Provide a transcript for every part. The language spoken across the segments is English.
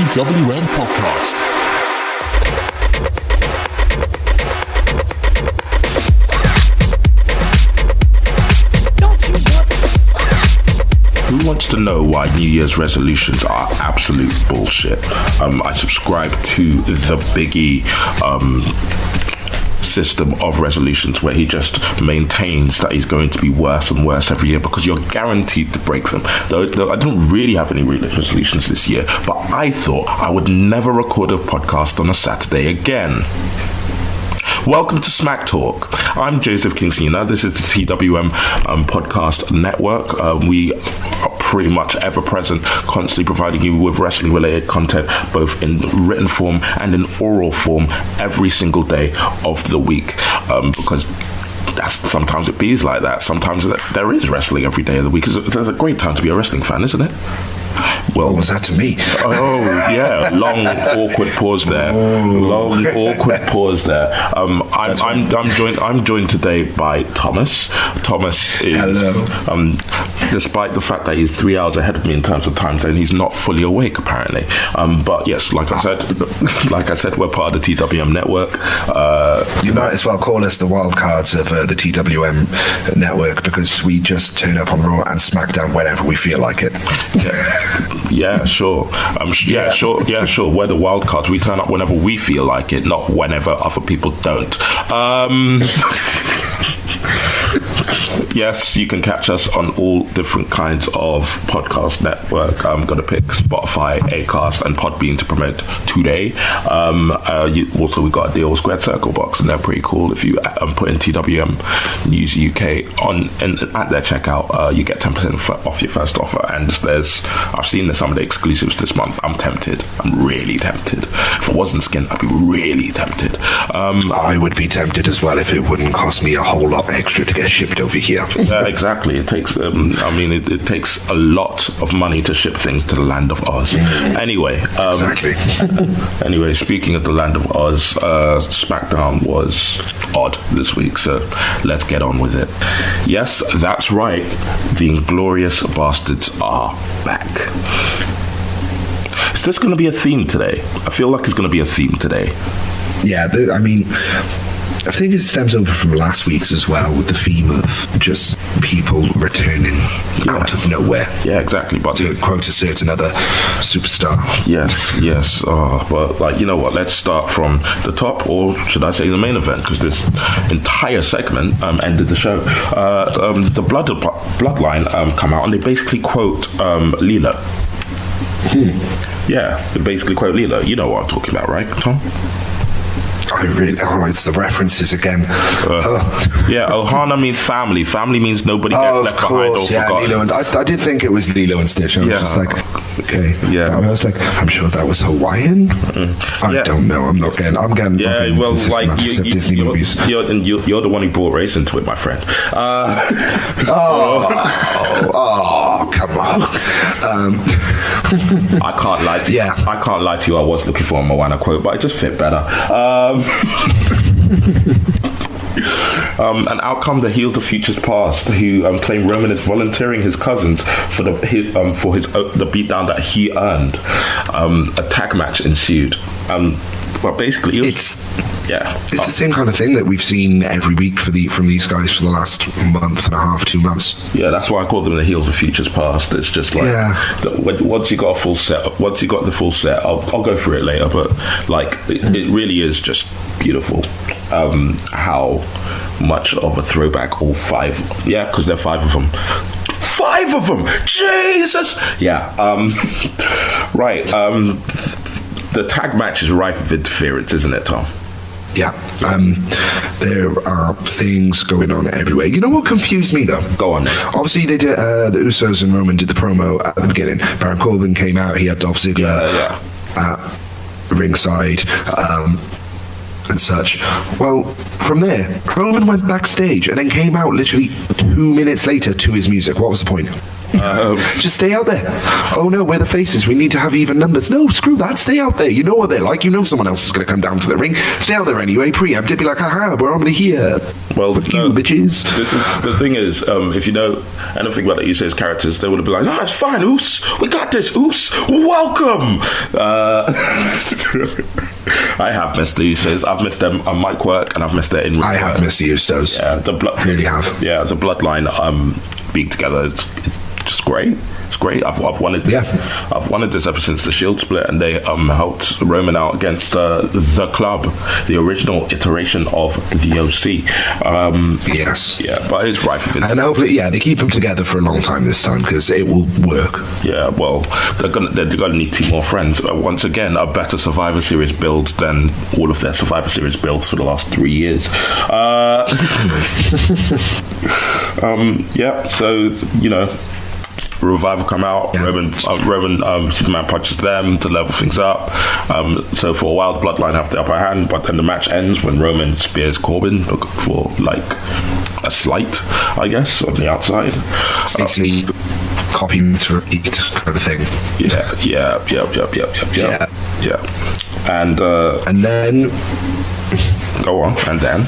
TWM podcast. Who wants to know why New Year's resolutions are absolute bullshit? I subscribe to the Biggie system of resolutions where he just maintains that he's going to be worse and worse every year because you're guaranteed to break them. Though I don't really have any resolutions this year, but I thought I would never record a podcast on a Saturday again. Welcome to Smack Talk. I'm Joseph Kingsley-Nyinah. This is the TWM podcast network. We are pretty much ever present, constantly providing you with wrestling related content, both in written form and in oral form every single day of the week. Because sometimes it bees like that. Sometimes there is wrestling every day of the week. It's a great time to be a wrestling fan, isn't it? Well, what was that to me? Oh, yeah. Long, awkward pause there. Long, awkward pause there. I'm joined today by Thomas. Thomas is, hello. Despite the fact that he's 3 hours ahead of me in terms of time zone, he's not fully awake apparently. But yes, like I said, we're part of the TWM network. You might as well call us the wild cards of the TWM network because we just turn up on Raw and SmackDown whenever we feel like it. Yeah, sure. Sure. We're the wild cards. We turn up whenever we feel like it, not whenever other people don't. Yes, you can catch us on all different kinds of podcast network. I'm going to pick Spotify, Acast, and Podbean to promote today. Also, we got a deal with Squared Circle Box, and they're pretty cool. If you put in TWM News UK at their checkout, you get 10% off your first offer. And I've seen some of the exclusives this month. I'm tempted. I'm really tempted. If it wasn't Skin, I'd be really tempted. I would be tempted as well if it wouldn't cost me a whole lot extra to get shipped over here. Yeah, exactly. It takes. It takes a lot of money to ship things to the land of Oz. Anyway, exactly. Anyway, speaking of the land of Oz, SmackDown was odd this week, so let's get on with it. Yes, that's right. The Inglorious Bastards are back. Is this going to be a theme today? I feel like it's going to be a theme today. Yeah, I think it stems over from last week's as well, with the theme of just people returning out of nowhere. Yeah, exactly. But to quote a certain other superstar. Yes. But you know what? Let's start from the top, or should I say the main event? Because this entire segment ended the show. The Bloodline come out and they basically quote Lilo. Yeah, they basically quote Lilo. You know what I'm talking about, right, Tom? It's the references again. Yeah, Ohana means family. Family means nobody gets left behind or forgotten. Lilo and I did think it was Lilo and Stitch. I was just like, okay. Yeah. I was like, I'm sure that was Hawaiian. I don't know. I'm getting. Yeah, well, like Disney movies. You're the one who brought race into it, my friend. Come on. I can't lie to you. Yeah. I can't lie to you. I was looking for a Moana quote, but it just fit better. And out come the Heels of Futures Past, who claim Roman is volunteering his cousins for the beatdown that he earned. A tag match ensued. But basically, it's the same kind of thing that we've seen every week from these guys for the last month and a half, 2 months. Yeah, that's why I call them the Heels of Futures Past. It's just like once you got a full set, once you got the full set, I'll go through it later. But like, it really is just beautiful how much of a throwback all five. Yeah, because there are 5 of them. 5 of them, Jesus. Yeah. Right. The tag match is rife with interference, isn't it, Tom? Yeah, there are things going on everywhere. You know what confused me, though? Go on. Obviously, they did, the Usos and Roman did the promo at the beginning. Baron Corbin came out. He had Dolph Ziggler at ringside and such. Well, from there, Roman went backstage and then came out literally 2 minutes later to his music. What was the point? Just stay out there. Oh no, we're the faces. We need to have even numbers. No, screw that. Stay out there. You know what they're like. You know someone else is going to come down to the ring. Stay out there anyway. Preempt it. Be like, haha, we're already here. Well, fuck you, bitches. The thing is, if you know anything about the Usos characters, they would have been like, "Oh, it's fine. Oos, we got this. Oos, welcome." I have missed the Usos. I've missed them on mic work, and I've missed their in. I have missed the Usos. Yeah, really have. Yeah, the bloodline being together. It's just great. It's great. I've wanted this ever since the Shield split, and they helped Roman out against the Club, the original iteration of the OC. Yes. Yeah, but it's right for Vince. And hopefully, they keep them together for a long time this time because it will work. Yeah, well, they're gonna need 2 more friends. Once again, a better Survivor Series build than all of their Survivor Series builds for the last 3 years. So Revival come out. Yeah. Roman Superman punches them to level things up. So for a while, the Bloodline have the upper hand, but then the match ends when Roman spears Corbin for like a slight, I guess, on the outside. Basically, copy to repeat kind of thing. Yeah. And then go on, and then.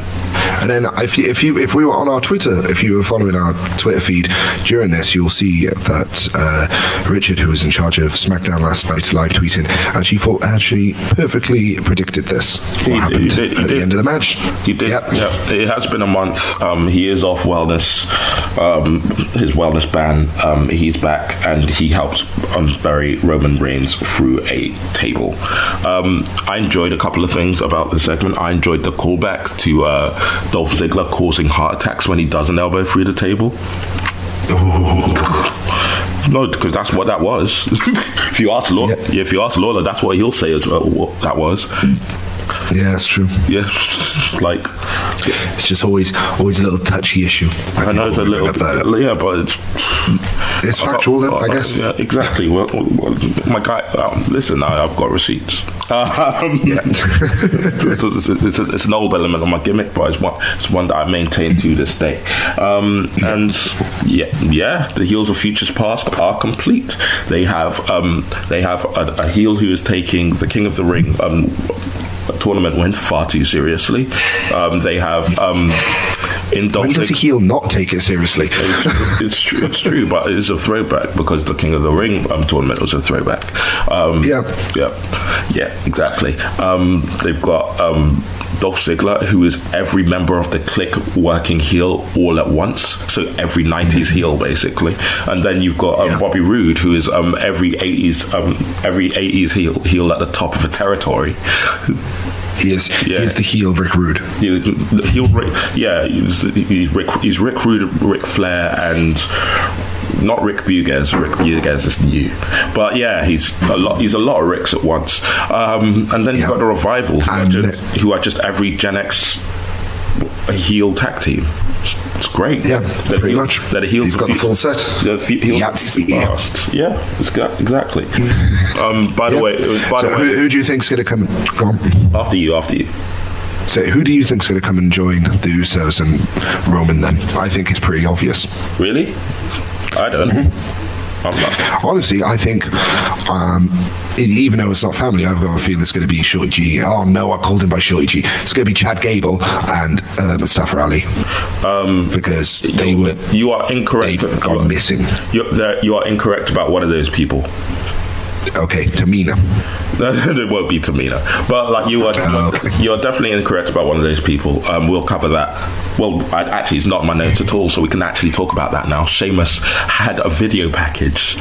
And then if we were on our Twitter, if you were following our Twitter feed during this, you'll see that Richard, who was in charge of SmackDown last night, live tweeting, actually perfectly predicted this. What happened at the end of the match? He did. Yep. Yeah. It has been a month. He is off wellness, his wellness ban. He's back, and he helps bury Roman Reigns through a table. I enjoyed a couple of things about the segment. I enjoyed the callback to Dolph Ziggler causing heart attacks when he does an elbow through the table. No, because that's what that was. If you ask Lawler, that's what he'll say as well. What that was. Yeah, that's true. Yeah, like it's just always a little touchy issue. I know it's a little bit, yeah, but it's factual, I guess. Yeah, exactly. Well, my guy, listen, I've got receipts. It's an old element of my gimmick, but it's one that I maintain to this day. And the heels of Futures Past are complete. They have a heel who is taking the King of the Ring tournament win far too seriously. They have when does a heel not take it seriously? It's true, but it's a throwback because the King of the Ring tournament was a throwback. Yeah, exactly. They've got Dolph Ziggler, who is every member of the Clique working heel all at once, so every 90s heel basically. And then you've got Bobby Roode, who is every 80s heel at the top of a territory. He is the heel Rick Rude. He's Rick Rude, Ric Flair, and not Rick Buges. Rick Buges is new, but yeah, he's a lot of Ricks at once. And then you've got the Revival, who are just every Gen X heel tag team. It's great. Yeah, pretty much. He's got the full set. Exactly. By the way, who do you think's going to come? Go on. After you. So, who do you think's going to come and join the Usos and Roman? Then I think it's pretty obvious. Really? I don't. Mm-hmm. Honestly, I think even though it's not family, I've got a feeling it's going to be Shorty G. Oh no, I called him by Shorty G. It's going to be Chad Gable and Mustafa Ali, because they were. You are incorrect. They've gone missing. You are incorrect about one of those people. Okay, Tamina. It won't be Tamina, but like you are definitely incorrect about one of those people. We'll cover that. Well, actually, it's not in my notes at all, so we can actually talk about that now. Sheamus had a video package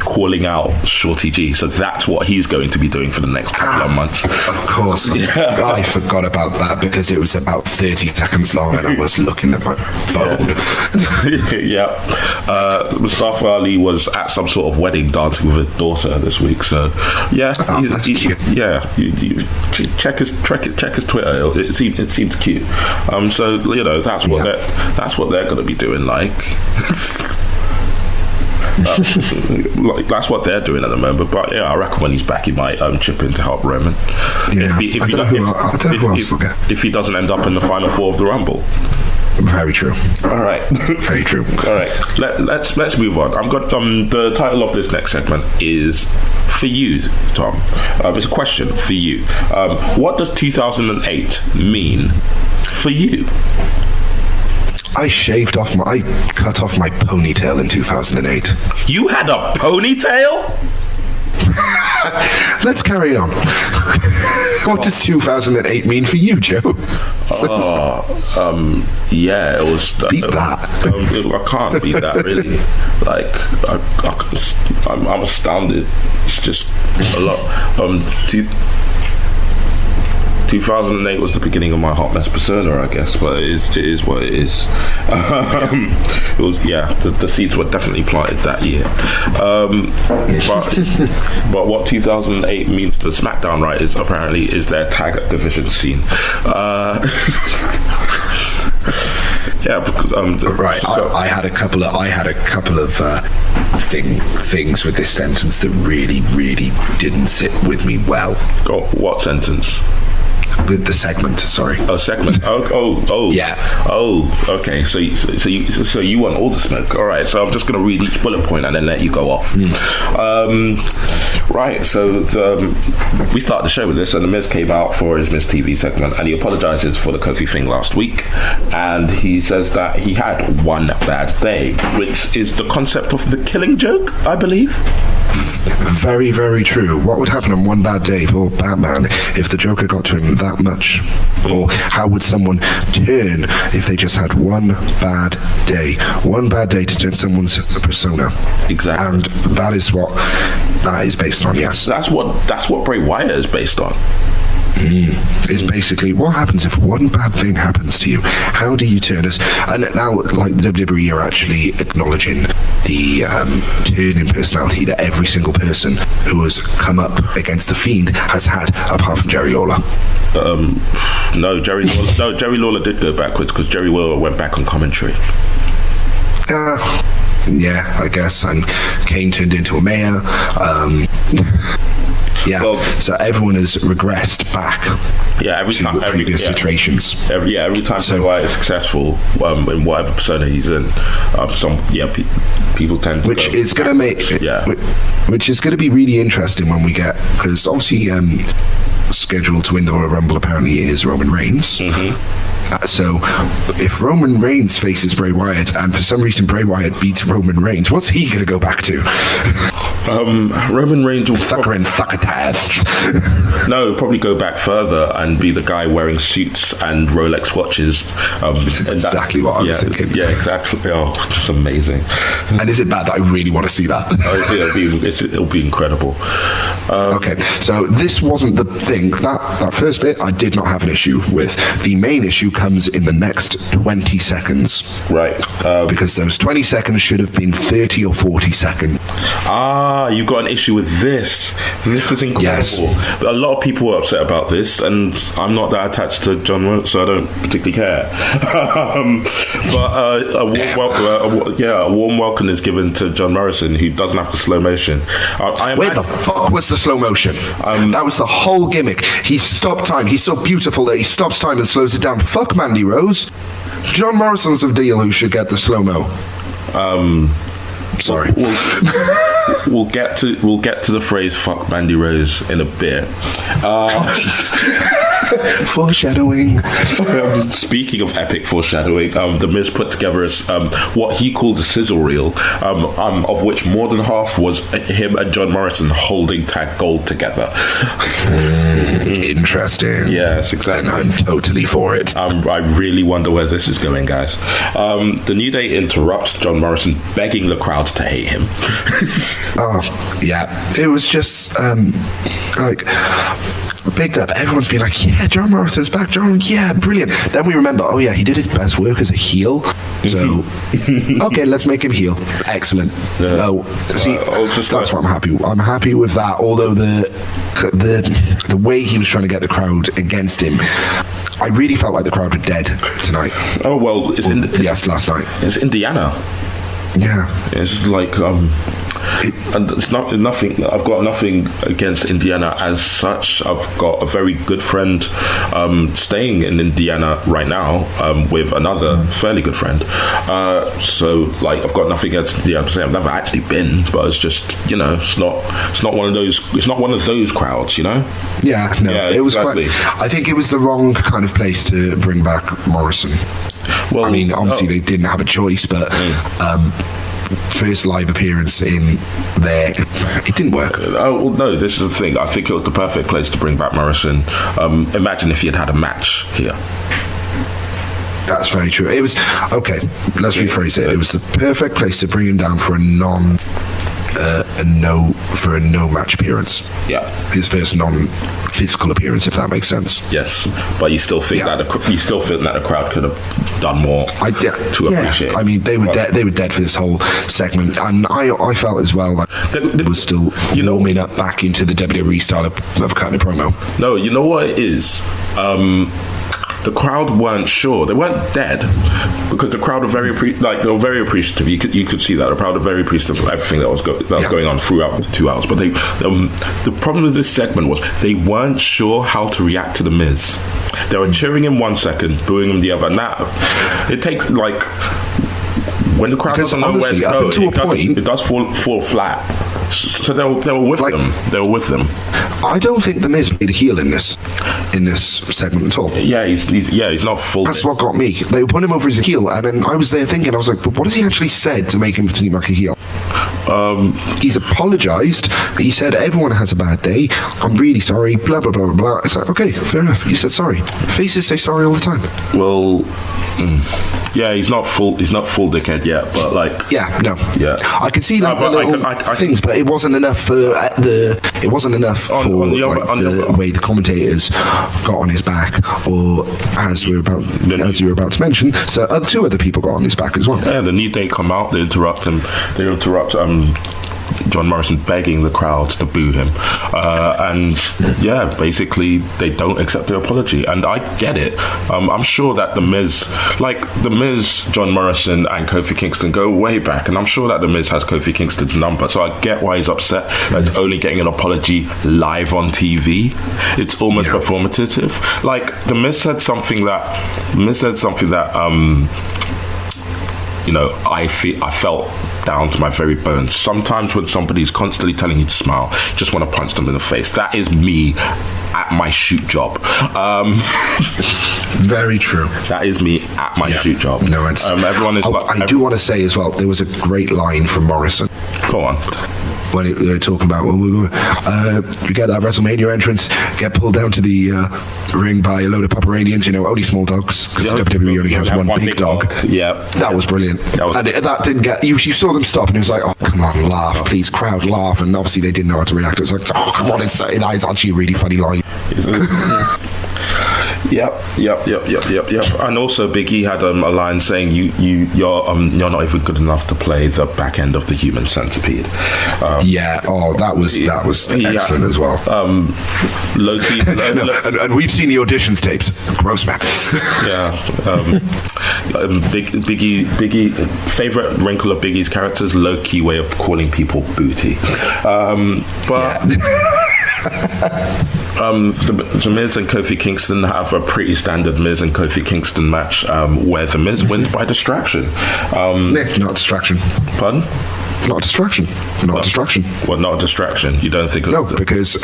calling out Shorty G, so that's what he's going to be doing for the next couple of months. Of course. Yeah. I forgot about that because it was about 30 seconds long and I was looking at my phone. Yeah. Mustafa Ali was at some sort of wedding dancing with his daughter this week, so yeah. That's cute. Yeah. You check his Twitter. It seems cute. So that's what they're going to be doing. Like that's what they're doing at the moment. But yeah, I reckon when he's back, he might chip in to help Roman. Yeah. If he doesn't end up in the final 4 of the Rumble. Very true. All right. Very true. All right. Let's move on. I've got the title of this next segment is for you, Tom. It's a question for you. What does 2008 mean for you? I cut off my ponytail in 2008. You had a ponytail? Let's carry on. What does 2008 mean for you, Joe? Yeah, it was. Beat that. I can't beat that, really. Like, I'm astounded. It's just a lot. 2008 was the beginning of my hot mess persona, I guess, but it is what it is. It was, the seeds were definitely planted that year. But what 2008 means to SmackDown writers apparently is their tag division scene. Because, right. So, I had a couple of things with this sentence that really, really didn't sit with me well. What sentence? With the segment, sorry. Oh, segment. Oh. Yeah. Oh, okay. So you want all the smoke. All right. So I'm just going to read each bullet point and then let you go off. Right. So we started the show with this, and The Miz came out for his Miz TV segment, and he apologizes for the Kofi thing last week, and he says that he had one bad day, which is the concept of the Killing Joke, I believe. Very, very true. What would happen on one bad day for Batman if the Joker got to him that much? Or how would someone turn if they just had one bad day? One bad day to turn someone's persona. Exactly. And that is what that is based on, yes. That's what Bray Wyatt is based on. Is basically what happens if one bad thing happens to you. How do you turn us? And now, like, the WWE are actually acknowledging the turn in personality that every single person who has come up against the Fiend has had, apart from Jerry Lawler. No, Jerry Lawler did go backwards because Jerry Lawler went back on commentary. Yeah, I guess. And Kane turned into a mayor. Yeah, well, so everyone has regressed back to previous situations. Every time Bray Wyatt is successful in whatever persona he's in, people tend to which is going to make which is going to be really interesting when we get, because obviously scheduled to win the Royal Rumble apparently is Roman Reigns. So if Roman Reigns faces Bray Wyatt and for some reason Bray Wyatt beats Roman Reigns, what's he going to go back to? Roman Reigns will he'll probably go back further and be the guy wearing suits and Rolex watches. That's exactly what I was thinking. Yeah, exactly. Oh, just amazing. And is it bad that I really want to see that? It'll be incredible. Okay, so this wasn't the thing. That first bit I did not have an issue with. The main issue comes in the next 20 seconds. Right. Because those 20 seconds should have been 30 or 40 seconds. You got an issue with this. This is incredible. Yes. A lot of people were upset about this, and I'm not that attached to John Wayne, so I don't particularly care. But a warm welcome is given to John Morrison, who doesn't have the slow motion. Where the fuck was the slow motion? That was the whole gimmick. He stopped time. He's so beautiful that he stops time and slows it down. Fuck Mandy Rose. John Morrison's the deal who should get the slow-mo. Sorry. We'll get to the phrase "fuck Mandy Rose" in a bit. Foreshadowing. Speaking of epic foreshadowing, The Miz put together what he called a sizzle reel, of which more than half was him and John Morrison holding tag gold together. Interesting. Yes, exactly. And I'm totally for it. I really wonder where this is going, guys. The New Day interrupts John Morrison, begging the crowd to hate him. It was just picked up. Everyone's been like, yeah, John Morrison's back. Brilliant. Then we remember, he did his best work as a heel. So, okay, let's make him heel. Excellent. That's what I'm happy with. I'm happy with that. Although the way he was trying to get the crowd against him, I really felt like the crowd were dead tonight. Oh, well, last night. It's Indiana. Yeah. It's like And it's nothing. I've got nothing against Indiana as such. I've got a very good friend staying in Indiana right now with another fairly good friend. So like, I've got nothing against Indiana. I've never actually been, but it's just, you know, it's not one of those. It's not one of those crowds, you know. Yeah, no, yeah, it was exactly. I think it was the wrong kind of place to bring back Morrison. Well, I mean, obviously they didn't have a choice, but first live appearance in there, it didn't work. Oh, well, no, this is the thing. I think it was the perfect place to bring back Morrison. Imagine if he had a match here. That's very true. It was, okay, let's rephrase it. It was the perfect place to bring him down for a no match appearance. Yeah, his first non-physical appearance, if that makes sense. Yes, but you still think that the crowd could have done more to appreciate. I mean, they were dead. They were dead for this whole segment, and I felt as well that it was still warming up back into the WWE style of cutting a promo. No, you know what it is. The crowd weren't sure. They weren't dead because the crowd were very they were very appreciative. You could see that the crowd were very appreciative of everything that was going on throughout the 2 hours. But the problem with this segment was they weren't sure how to react to the Miz. They were cheering him 1 second, booing him the other. Now it takes like when the crowd doesn't know where to go, it does fall flat. So they were with them. They were with them. I don't think the Miz played a heel in this segment at all. Yeah, he's not full. That's what got me. They put him over as a heel, and then I was there thinking, I was like, but what has he actually said to make him seem like a heel? He's apologised. He said everyone has a bad day. I'm really sorry. Blah blah blah blah blah. It's like, okay, fair enough. You said sorry. Faces say sorry all the time. Well. Yeah, he's not full dickhead yet, but like I can see that things, but it wasn't enough for the way the commentators got on his back, or as you were about to mention, so two other people got on his back as well. Yeah, the New Day come out, they interrupt John Morrison begging the crowd to boo him, and basically they don't accept the apology, and I get it. I'm sure that the Miz, John Morrison and Kofi Kingston go way back, and I'm sure that the Miz has Kofi Kingston's number, so I get why he's upset that he's only getting an apology live on TV. It's almost performative. Like the Miz said something that I felt down to my very bones. Sometimes when somebody's constantly telling you to smile, you just want to punch them in the face. That is me at my shoot job. Very true. That is me at my shoot job. No, it's everyone is. I do want to say as well, there was a great line from Morrison. Go on. When they were talking about when we get that WrestleMania entrance, get pulled down to the ring by a load of Pomeranians, only small dogs, because WWE only has one big dog. Yeah, that was brilliant. That didn't get you saw them stop, and it was like, oh come on, laugh, please, crowd, laugh, and obviously they didn't know how to react. It was like, oh come on, it's actually a really funny line. Yep. And also, Big E had a line saying, "You're not even good enough to play the back end of the Human Centipede." That was excellent as well. Loki, and we've seen the auditions tapes. Gross, man. Big E. Favorite wrinkle of Big E's characters: low-key way of calling people booty. The Miz and Kofi Kingston have a pretty standard Miz and Kofi Kingston match where the Miz wins by distraction. Not distraction. Pardon? Not a distraction. Not a distraction. Well, not a distraction. You don't think? No, because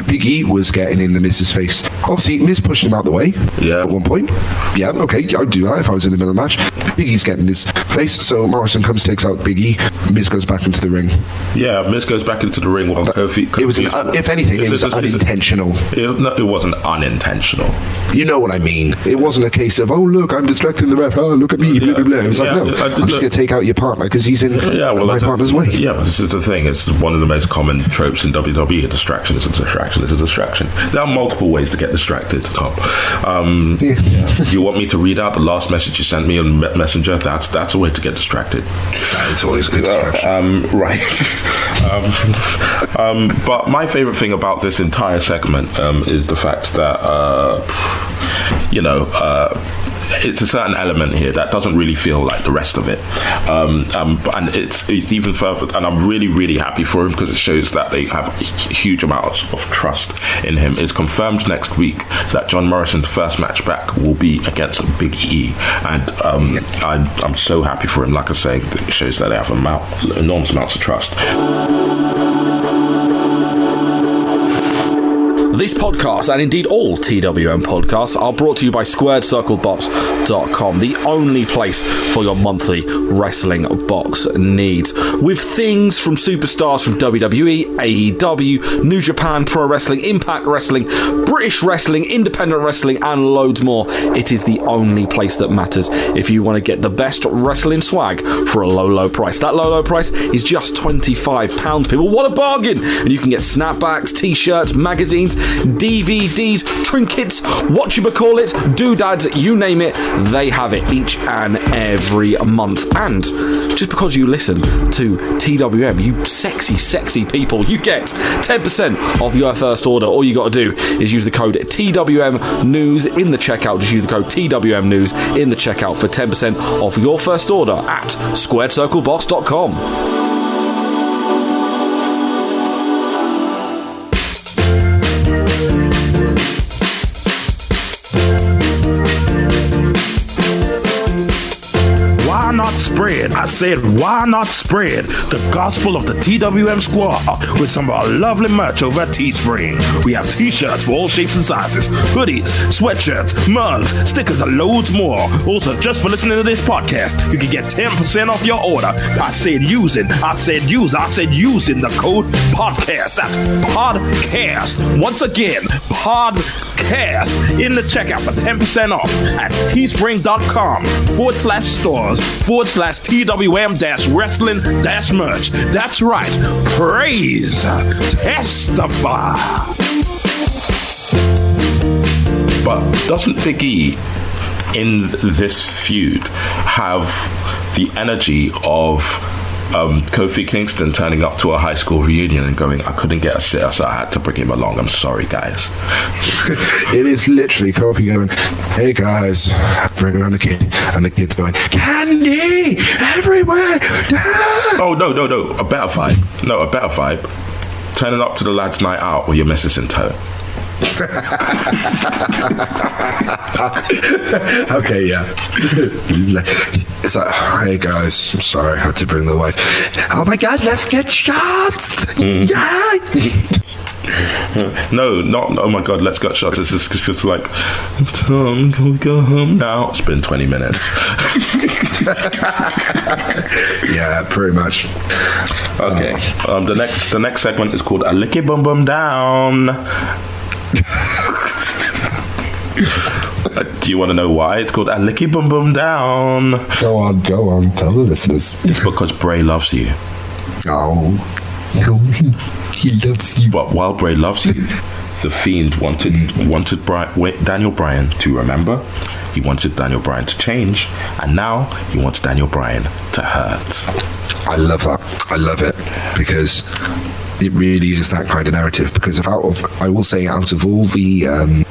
Big E was getting in the Miz's face. Obviously, Miz pushed him out the way. Yeah. At one point. Yeah. Okay. I'd do that if I was in the middle of the match. Big E's getting in his face, so Morrison comes, takes out Big E. Miz goes back into the ring. Yeah, Miz goes back into the ring while Kofi. It was, if anything, it was unintentional. It wasn't unintentional. You know what I mean? It wasn't a case of, oh look, I'm distracting the ref. Oh look at me. Blah blah blah. It was like, no, I'm just going to take out your partner because he's in my partner's way. Yeah, but this is the thing. It's one of the most common tropes in WWE. A distraction is a distraction. It's a distraction. There are multiple ways to get distracted, Tom. You want me to read out the last message you sent me on Messenger? That's a way to get distracted. That is always a good distraction. Right. But my favorite thing about this entire segment is the fact that it's a certain element here that doesn't really feel like the rest of it, and it's even further. And I'm really, really happy for him because it shows that they have huge amounts of trust in him. It's confirmed next week that John Morrison's first match back will be against Big E, and I'm so happy for him. Like I say, it shows that they have enormous amounts of trust. This podcast, and indeed all TWM podcasts, are brought to you by SquaredCircleBox.com, the only place for your monthly wrestling box needs. With things from superstars from WWE, AEW, New Japan Pro Wrestling, Impact Wrestling, British Wrestling, Independent Wrestling, and loads more, it is the only place that matters if you want to get the best wrestling swag for a low, low price. That low, low price is just £25, people. What a bargain! And you can get snapbacks, t-shirts, magazines, DVDs, trinkets, whatchamacallit, doodads, you name it, they have it each and every month. And just because you listen to TWM, you sexy, sexy people, you get 10% off your first order. All you got to do is use the code TWM News in the checkout. Just use the code TWM News in the checkout for 10% off your first order at SquaredCircleBox.com. Why not spread? I said, why not spread the gospel of the TWM squad with some of our lovely merch over at Teespring? We have t-shirts for all shapes and sizes, hoodies, sweatshirts, mugs, stickers, and loads more. Also, just for listening to this podcast, you can get 10% off your order. I said using the code podcast. That's podcast. Once again, podcast in the checkout for 10% off at teespring.com/stores/TWM-wrestling-merch. That's right. Praise. Testify. But doesn't Big E in this feud have the energy of Kofi Kingston turning up to a high school reunion and going, I couldn't get a sitter, so I had to bring him along. I'm sorry, guys. It is literally Kofi going, hey guys, bring around the kid. And the kid's going, candy everywhere. Oh, no. A better vibe. No, a better vibe. Turning up to the lads' night out with your missus in tow. Okay, yeah. It's like, hey guys, I'm sorry, I had to bring the wife. Oh my god, let's get shots! No, not oh my god, let's get shots. It's just like, Tom, can we go home now? It's been 20 minutes. Yeah, pretty much. Okay. The next segment is called A Licky Bum Bum Down. Do you want to know why it's called A Licky Bum Bum Down? Go on, tell the listeners. It's because Bray loves you. Oh, he loves you. But while Bray loves you, the Fiend wanted Daniel Bryan to remember. He wanted Daniel Bryan to change, and now he wants Daniel Bryan to hurt. I love that. I love it because it really is that kind of narrative. Because out of all the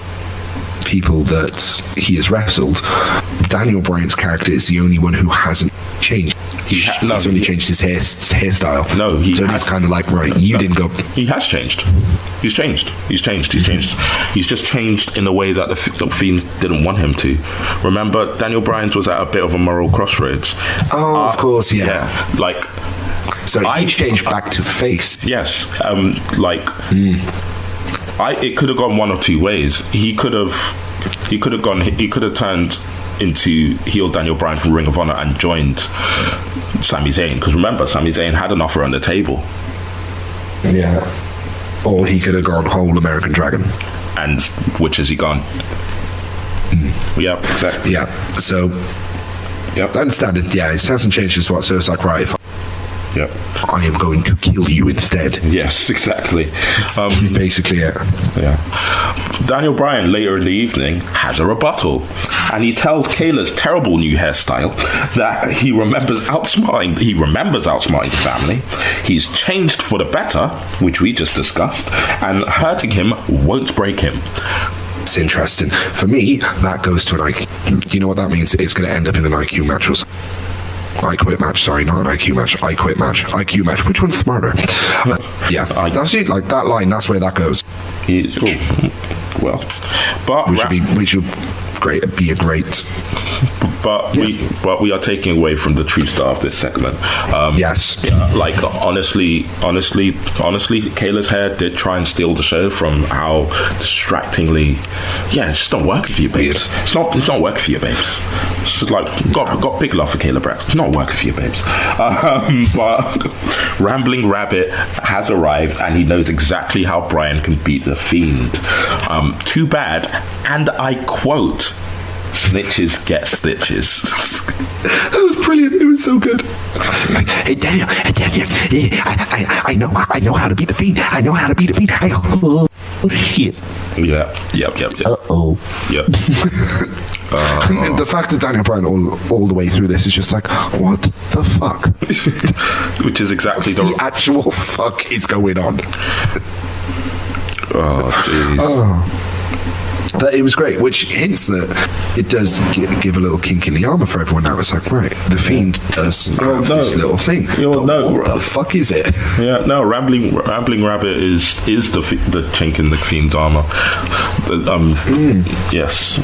people that he has wrestled, Daniel Bryan's character is the only one who hasn't changed. He's only changed his hairstyle. No, so it's kind of like, right, you didn't go. He has changed. He's changed. He's just changed in a way that the Fiend didn't want him to. Remember, Daniel Bryan was at a bit of a moral crossroads. Oh, of course, yeah. Like, so he changed back to face. Yes, it could have gone one or two ways. He could have turned into heel Daniel Bryan from Ring of Honor and joined Sami Zayn, because remember, Sami Zayn had an offer on the table. Yeah. Or he could have gone whole American Dragon. And which has he gone? Yeah, exactly. Yeah. So I understand it. Yeah, it hasn't changed his what. So it's like, right, yep, I am going to kill you instead. Yes, exactly. Basically, yeah. Daniel Bryan later in the evening has a rebuttal, and he tells Kayla's terrible new hairstyle that he remembers outsmarting the family. He's changed for the better, which we just discussed, and hurting him won't break him. It's interesting. For me, that goes to an IQ. Do you know what that means? It's going to end up in an IQ match or something. I quit match, sorry, not an IQ match. I quit match. IQ match. Which one's smarter? Yeah, that's it. Like that line, that's where that goes. Well, but which should be a great. But we are taking away from the true star of this segment. Yes. Like honestly, Kayla's hair did try and steal the show from how distractingly. Yeah, it's just not working for you, babes. It's not working for you, babes. It's just like got big love for Kayla Brax. It's not working for you, babes. But Rambling Rabbit has arrived, and he knows exactly how Brian can beat the Fiend. Too bad, and I quote, "Snitches get stitches." That was brilliant. It was so good. Hey Daniel, I know how to beat the Fiend. I know how to beat the Fiend. Oh shit. Yeah. Yep. Uh-oh. Yep. The fact that Daniel Bryan all the way through this is just like, what the fuck? Which is exactly the actual fuck is going on. Oh, jeez. But it was great, which hints that it does give a little kink in the armor for everyone now. It's like, right, the Fiend does have this little thing. What the fuck is it? Yeah, no, Rambling Rabbit is the chink in the Fiend's armor. Yes.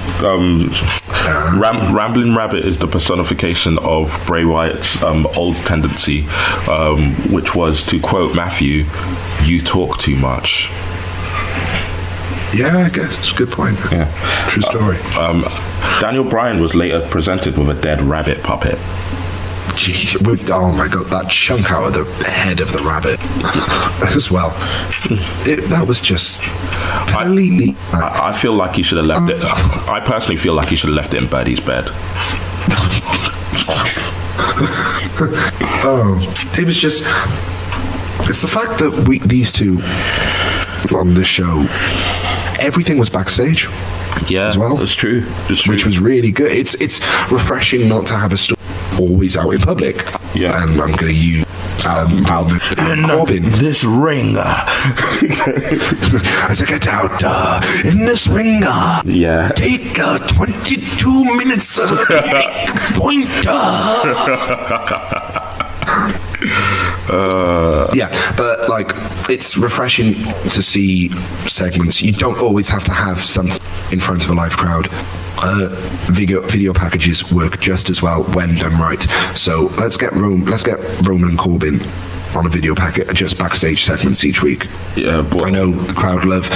Rambling Rabbit is the personification of Bray Wyatt's old tendency, which was, to quote Matthew, "You talk too much." Yeah, I guess it's a good point. Yeah. True story. Daniel Bryan was later presented with a dead rabbit puppet. Gee, oh my god, that chunk out of the head of the rabbit as well. That was just completely. I feel like he should have left it. I personally feel like he should have left it in Birdie's bed. It was just. It's the fact that these two on this show, everything was backstage. Yeah, as well. That's true. Which was really good. It's refreshing not to have a story always out in public. Yeah, and I'm going to use Corbin. This ring. As I get out in this ring, yeah, take 22 minutes pointer. Yeah, but like it's refreshing to see segments. You don't always have to have something in front of a live crowd. Video packages work just as well when done right. So let's get Roman and Corbin on a video packet, just backstage segments each week. Yeah, boy. I know the crowd love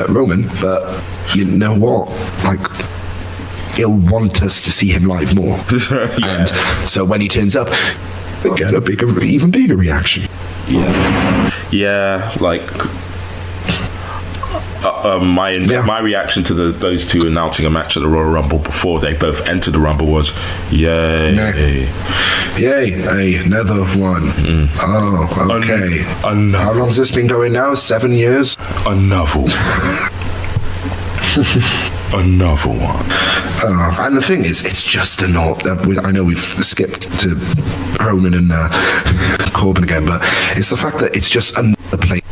Roman, but you know what? Like, he'll want us to see him live more. And so when he turns up, we get a even bigger reaction. Yeah, like my reaction to those two announcing a match at the Royal Rumble before they both entered the Rumble was, yay, another one. Oh, okay. How long's this been going now? 7 years? Another one. And the thing is, it's just a note. I know we've skipped to Roman and Corbin again, but it's the fact that it's just another place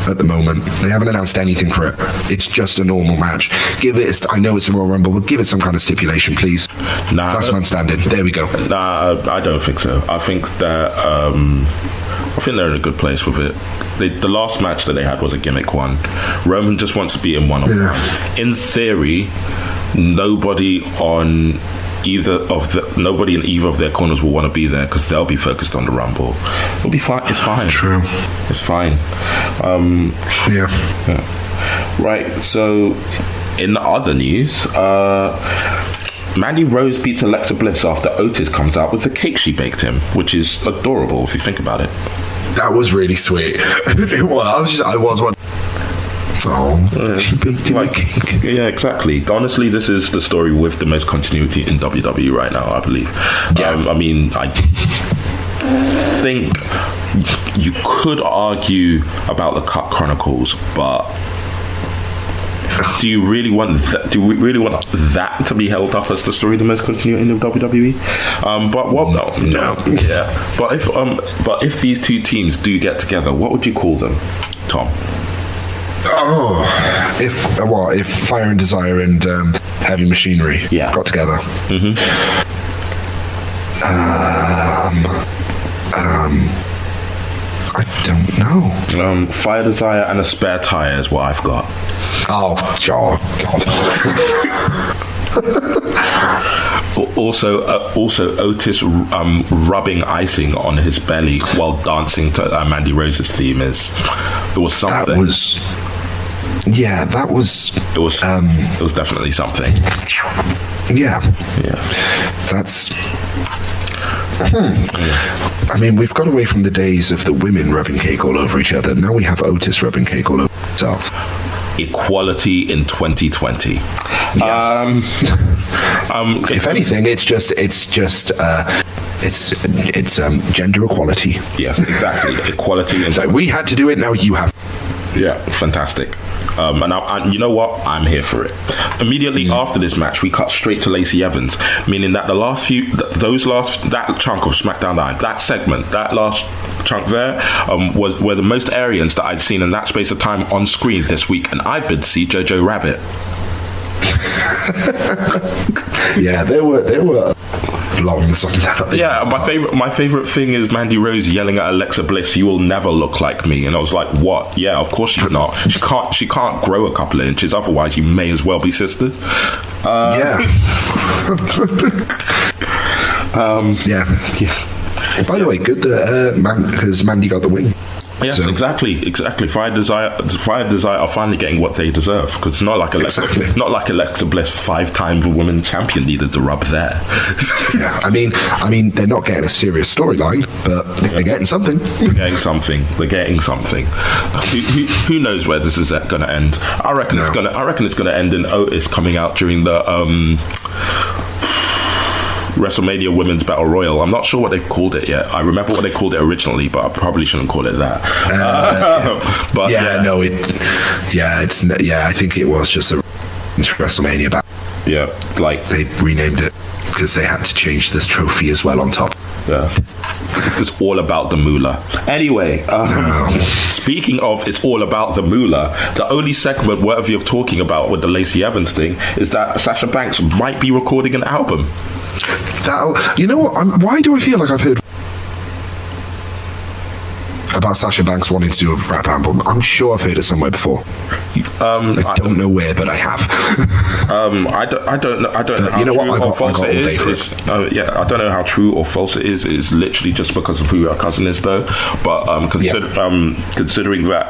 at the moment. They haven't announced anything for it. It's just a normal match. Give it, I know it's a Royal Rumble, but give it some kind of stipulation, please. Last man standing. There we go. I don't think so. I think that I think they're in a good place with it. The last match that they had was a gimmick one. Roman just wants to be in one-on-one. In theory, nobody in either of their corners will want to be there because they'll be focused on the Rumble. It'll be fine. It's fine. True. It's fine. Yeah. Right. So, in the other news, Mandy Rose beats Alexa Bliss after Otis comes out with the cake she baked him, which is adorable if you think about it. That was really sweet. It was. I was one. Oh, she baked him a cake. Yeah, exactly. Honestly, this is the story with the most continuity in WWE right now, I believe. Yeah. I mean, I think you could argue about the Cut Chronicles, but do we really want that to be held up as the story of the most continuity in the WWE? No. Yeah. But if these two teams do get together, what would you call them, Tom? If Fire and Desire and Heavy Machinery got together. I don't know. Fire Desire and a Spare Tyre is what I've got. Oh, God. Also, Otis rubbing icing on his belly while dancing to Mandy Rose's theme it was something. It was definitely something. Yeah. That's. I mean, we've got away from the days of the women rubbing cake all over each other. Now we have Otis rubbing cake all over himself. Equality in 2020. Yes. If anything, it's gender equality. Yes, exactly. Equality. So we had to do it. Now you have. Yeah, fantastic. And you know what? I'm here for it. Immediately after this match, we cut straight to Lacey Evans, meaning that that chunk of SmackDown Live, that segment, that last chunk there, were the most Aryans that I'd seen in that space of time on screen this week, and I've been to see Jojo Rabbit. Yeah, there were blondes on that. Yeah, my favorite thing is Mandy Rose yelling at Alexa Bliss, "You will never look like me," and I was like, "What? Yeah, of course she's not. She can't grow a couple of inches. Otherwise, you may as well be sisters." Yeah. By the way, good that because Mandy got the win. Yeah, so. Exactly. Fire Desire are finally getting what they deserve, because it's not like Alexa Bliss, 5-time women champion, needed to rub there. Yeah, I mean, they're not getting a serious storyline, but they're getting something. They're getting something. Who knows where this is going to end? I reckon it's going to end in Otis coming out during the WrestleMania Women's Battle Royal. I'm not sure what they've called it yet. I remember what they called it originally, but I probably shouldn't call it that. But I think it was just a WrestleMania battle. Yeah, like they renamed it because they had to change this trophy as well on top. Yeah, it's all about the moolah. Anyway, speaking of it's all about the moolah, the only segment worthy of talking about with the Lacey Evans thing is that Sasha Banks might be recording an album. You know what? Why do I feel like I've heard about Sasha Banks wanting to do a rap album? I'm sure I've heard it somewhere before. I don't know where, but I have. I don't know how true or false it is. I don't know how true or false it is. It's literally just because of who her cousin is, though. But considering that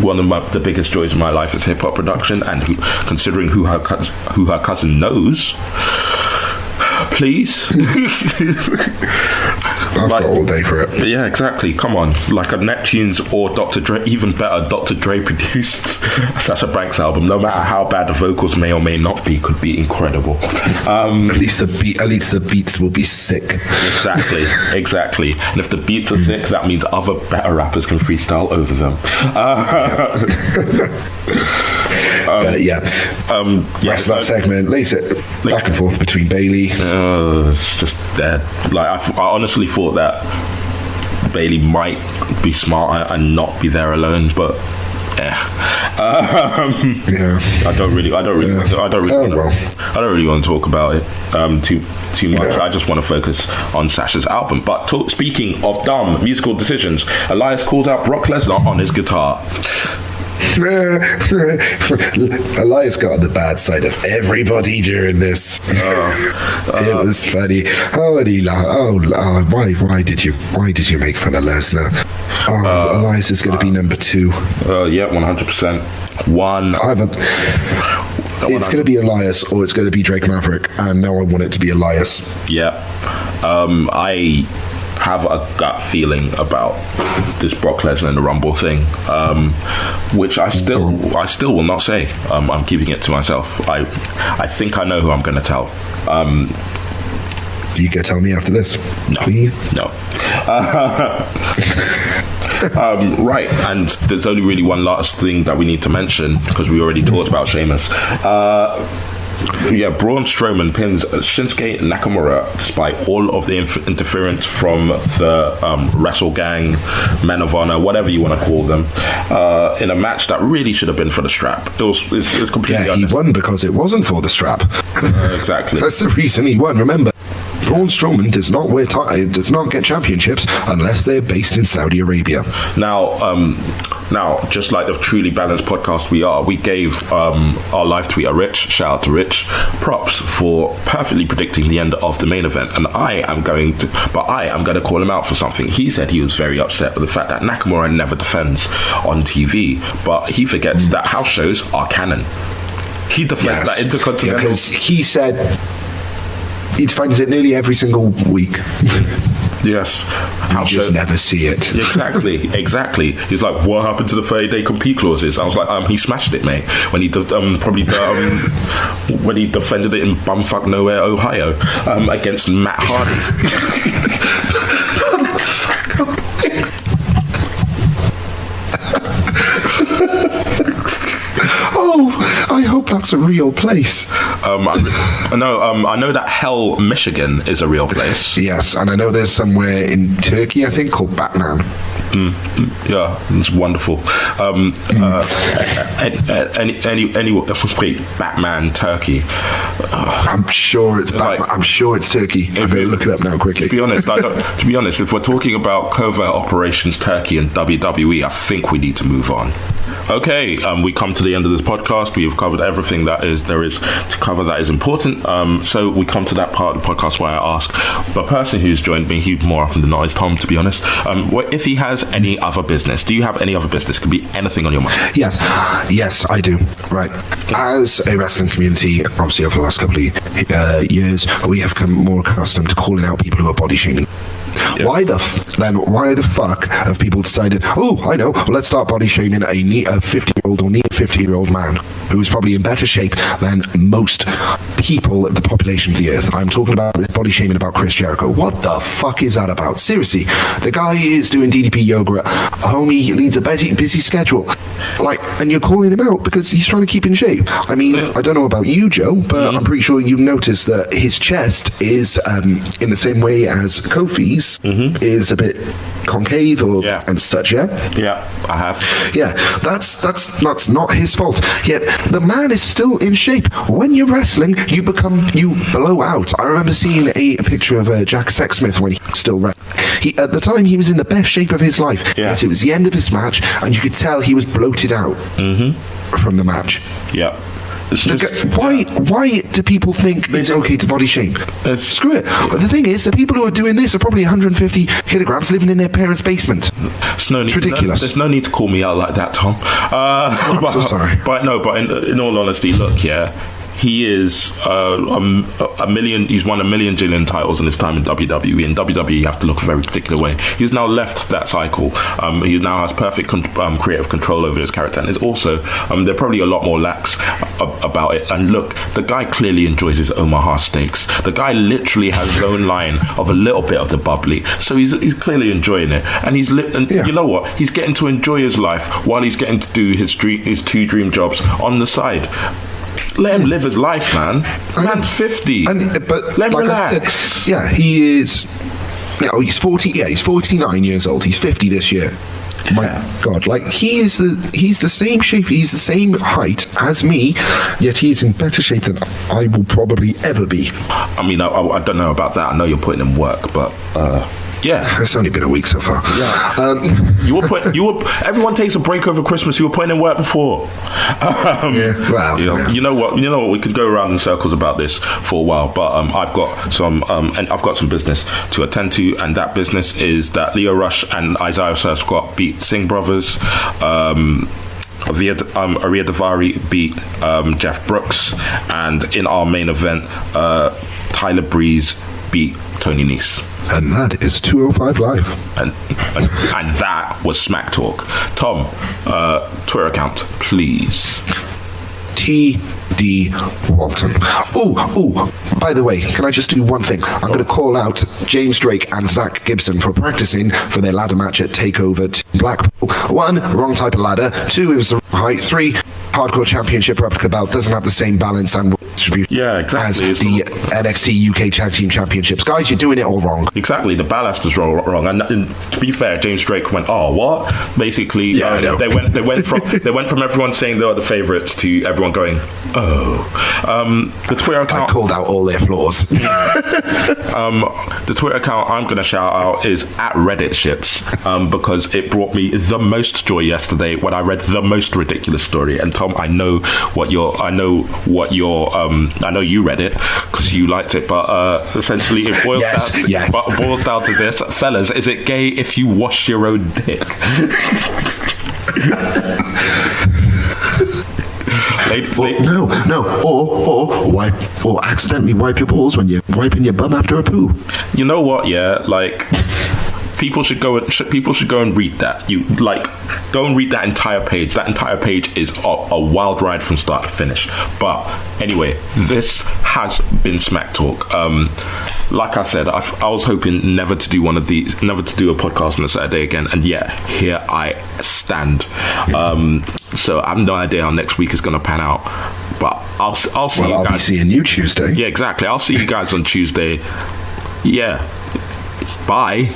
one of the biggest joys of my life is hip hop production, and considering who her cousin knows. Please. I've got all day for it. Yeah, exactly. Come on. Like a Neptune's or Dr. Dre, even better, Dr. Dre produced Sasha Banks album. No matter how bad the vocals may or may not be, could be incredible. At least the beats will be sick. Exactly. And if the beats are sick, that means other better rappers can freestyle over them. Rest of that segment, back and forth between Bayley. It's just dead. Like I honestly thought that Bayley might be smarter and not be there alone, but I don't really want to talk about it too much. I just want to focus on Sasha's album. But speaking of dumb musical decisions, Elias calls out Brock Lesnar on his guitar. Elias got on the bad side of everybody during this. It was funny. Why did you make fun of Lesnar? Elias is going to be number 2. 100%. It's going to be Elias or it's going to be Drake Maverick, and now I want it to be Elias. Yeah. I have a gut feeling about this Brock Lesnar and the Rumble thing, which I still will not say. I'm keeping it to myself. I think I know who I'm going to tell. You go tell me after this, please. No. Right, and there's only really one last thing that we need to mention because we already talked about Sheamus. Braun Strowman pins Shinsuke Nakamura despite all of the interference from the Wrestle Gang, Men of Honor, whatever you want to call them, in a match that really should have been for the strap. It's completely he won because it wasn't for the strap. Exactly. That's the reason he won. Remember, Braun Strowman does not get championships unless they're based in Saudi Arabia. Now, just like the truly balanced podcast we gave our live tweeter Rich, shout out to Rich, props for perfectly predicting the end of the main event, and I am going to call him out for something. He said he was very upset with the fact that Nakamura never defends on TV, but he forgets that house shows are canon. He defends that Intercontinental. Because he said he defends it nearly every single week. Yes. You just never see it. Exactly. He's like, what happened to the 30-day compete clauses? I was like, he smashed it, mate. When he when he defended it in bumfuck nowhere, Ohio, against Matt Hardy. Oh, I hope that's a real place. I know that Hell, Michigan is a real place. Yes, and I know there's somewhere in Turkey, I think, called Batman. Yeah, it's wonderful. Wait, Batman, Turkey. I'm sure it's Batman. I'm sure it's Turkey. I better look it up now quickly. To be honest, if we're talking about covert operations Turkey and WWE, I think we need to move on. Okay, we come to the end of this podcast. We have covered everything there is to cover that is important. So we come to that part of the podcast where I ask the person who's joined me, he more often than not is Tom, to be honest, if he has any other business. Do you have any other business? Could be anything on your mind. Yes, I do. Right. As a wrestling community, obviously over the last couple of years, we have become more accustomed to calling out people who are body shaming. Yep. Why the fuck have people decided, I know, well, let's start body shaming a 50-year-old or near 50-year-old man who's probably in better shape than most people of the population of the earth. I'm talking about this body shaming about Chris Jericho. What the fuck is that about? Seriously, the guy is doing DDP yoga at home. He leads a busy schedule. And you're calling him out because he's trying to keep in shape. I mean, I don't know about you, Joe, but I'm pretty sure you've noticed that his chest is in the same way as Kofi's is a bit concave and such, yeah? Yeah, I have. Yeah, that's not his fault. Yet the man is still in shape. When you're wrestling, you blow out. I remember seeing a picture of Jack Sexsmith when he still wrestled. At the time, he was in the best shape of his life. Yeah. Yet it was the end of his match, and you could tell he was bloated out from the match. Yeah. Why do people think it's okay to body shame? Screw it. The thing is, the people who are doing this are probably 150 kilograms living in their parents' basement. It's ridiculous. There's no need to call me out like that, Tom. I'm so sorry. But in all honesty, look, he is a million. He's won a million jillion titles in his time in WWE. In WWE, you have to look a very particular way. He's now left that cycle. He now has perfect creative control over his character, and it's also there are probably a lot more lax about it. And look, the guy clearly enjoys his Omaha steaks. The guy literally has his own line of a little bit of the bubbly, so he's clearly enjoying it. And you know what? He's getting to enjoy his life while he's getting to do his two dream jobs on the side. Let him live his life, man. Man's 50. But let him relax. He is. He's 40. Yeah, he's 49 years old. He's 50 this year. My God, he's the same shape. He's the same height as me. Yet he's in better shape than I will probably ever be. I mean, I don't know about that. I know you're putting in work, but. Yeah, it's only been a week so far. Yeah, everyone takes a break over Christmas. You were putting in work before. You know what? We could go around in circles about this for a while, but I've got some business to attend to, and that business is that Leo Rush and Isaiah Scott beat Singh Brothers. Aria Daivari beat Jeff Brooks, and in our main event, Tyler Breeze beat Tony Nese. And that is 205 Live. And that was Smack Talk. Tom, Twitter account, please. T.D. Walton. By the way, can I just do one thing? I'm going to call out James Drake and Zach Gibson for practicing for their ladder match at TakeOver 2 Blackpool. 1, wrong type of ladder. 2, it was the height. 3, hardcore championship replica belt doesn't have the same balance and distribution. Yeah, exactly. As the NXT UK Tag Team Championships. Guys, you're doing it all wrong. Exactly, the ballast is wrong. And to be fair, James Drake went, "Oh, what?" Basically, they went from everyone saying they are the favourites to everyone going, "Oh." The Twitter account I called out all their flaws. The Twitter account I'm going to shout out is at Reddit Ships, because it brought me the most joy yesterday when I read the most ridiculous story. And Tom, I know you read it because you liked it, but essentially it boils down to this, fellas: is it gay if you wash your own dick? No, or accidentally wipe your balls when you're wiping your bum after a poo. You know what? Yeah, like people should go and read that. Go and read that entire page. That entire page is a wild ride from start to finish. But anyway, this has been Smack Talk. Like I said, I was hoping never to do a podcast on a Saturday again, and yet here I stand. So I have no idea how next week is going to pan out, but I'll see you guys. I'll be seeing you Tuesday. Yeah, exactly. I'll see you guys on Tuesday. Yeah. Bye.